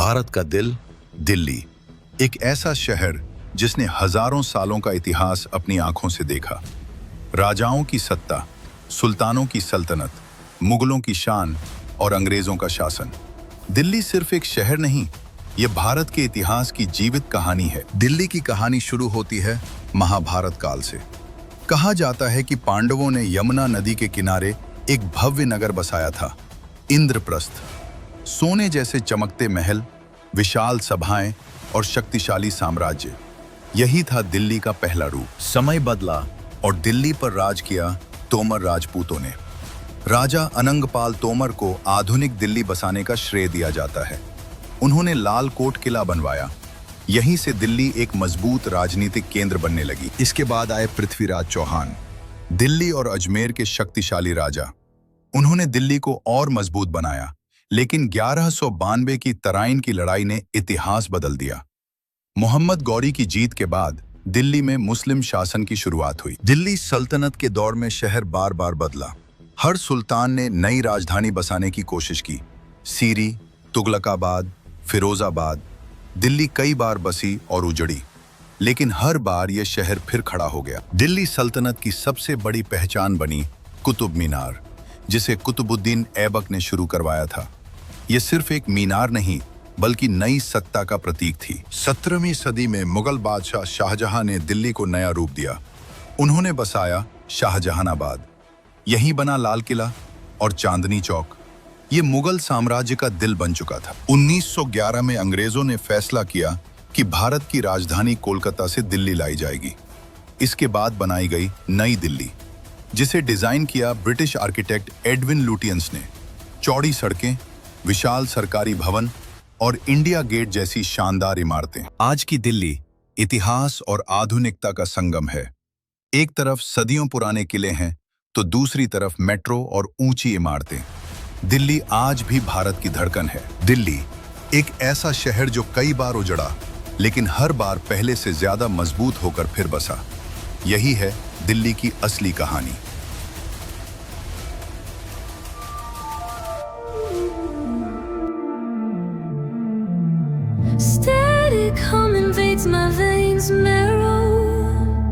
भारत का दिल, दिल्ली, एक ऐसा शहर जिसने हजारों सालों का इतिहास अपनी आंखों से देखा। राजाओं की सत्ता, सुल्तानों की सल्तनत, मुगलों की शान और अंग्रेजों का शासन। दिल्ली सिर्फ एक शहर नहीं, यह भारत के इतिहास की जीवित कहानी है। दिल्ली की कहानी शुरू होती है महाभारत काल से। कहा जाता है कि पांडवों ने यमुना नदी के किनारे एक भव्य नगर बसाया था, इंद्रप्रस्थ। सोने जैसे चमकते महल, विशाल सभाएं और शक्तिशाली साम्राज्य, यही था दिल्ली का पहला रूप। समय बदला और दिल्ली पर राज किया तोमर राजपूतों ने। राजा अनंगपाल तोमर को आधुनिक दिल्ली बसाने का श्रेय दिया जाता है। उन्होंने लाल कोट किला बनवाया। यहीं से दिल्ली एक मजबूत राजनीतिक केंद्र बनने लगी। इसके बाद आए पृथ्वीराज चौहान, दिल्ली और अजमेर के शक्तिशाली राजा। उन्होंने दिल्ली को और मजबूत बनाया, लेकिन 1192 की तराइन की लड़ाई ने इतिहास बदल दिया। मोहम्मद गौरी की जीत के बाद दिल्ली में मुस्लिम शासन की शुरुआत हुई। दिल्ली सल्तनत के दौर में शहर बार बार बदला। हर सुल्तान ने नई राजधानी बसाने की कोशिश की। सीरी, तुगलकाबाद, फिरोजाबाद, दिल्ली कई बार बसी और उजड़ी, लेकिन हर बार यह शहर फिर खड़ा हो गया। दिल्ली सल्तनत की सबसे बड़ी पहचान बनी कुतुब मीनार, जिसे कुतुबुद्दीन ऐबक ने शुरू करवाया था। यह सिर्फ एक मीनार नहीं, बल्कि नई सत्ता का प्रतीक थी। 17वीं सदी में मुगल बादशाह शाहजहां ने दिल्ली को नया रूप दिया। उन्होंने बसाया शाहजहानाबाद। यहीं बना लाल किला और चांदनी चौक। ये मुगल साम्राज्य का दिल बन चुका था। 1911 में अंग्रेजों ने फैसला किया कि भारत की राजधानी कोलकाता से दिल्ली लाई जाएगी। इसके बाद बनाई गई नई दिल्ली, जिसे डिजाइन किया ब्रिटिश आर्किटेक्ट एडविन लुटियंस ने। चौड़ी सड़कें, विशाल सरकारी भवन और इंडिया गेट जैसी शानदार इमारतें। आज की दिल्ली इतिहास और आधुनिकता का संगम है। एक तरफ सदियों पुराने किले हैं, तो दूसरी तरफ मेट्रो और ऊंची इमारतें। दिल्ली आज भी भारत की धड़कन है। दिल्ली एक ऐसा शहर जो कई बार उजड़ा, लेकिन हर बार पहले से ज्यादा मजबूत होकर फिर बसा। यही है दिल्ली की असली कहानी।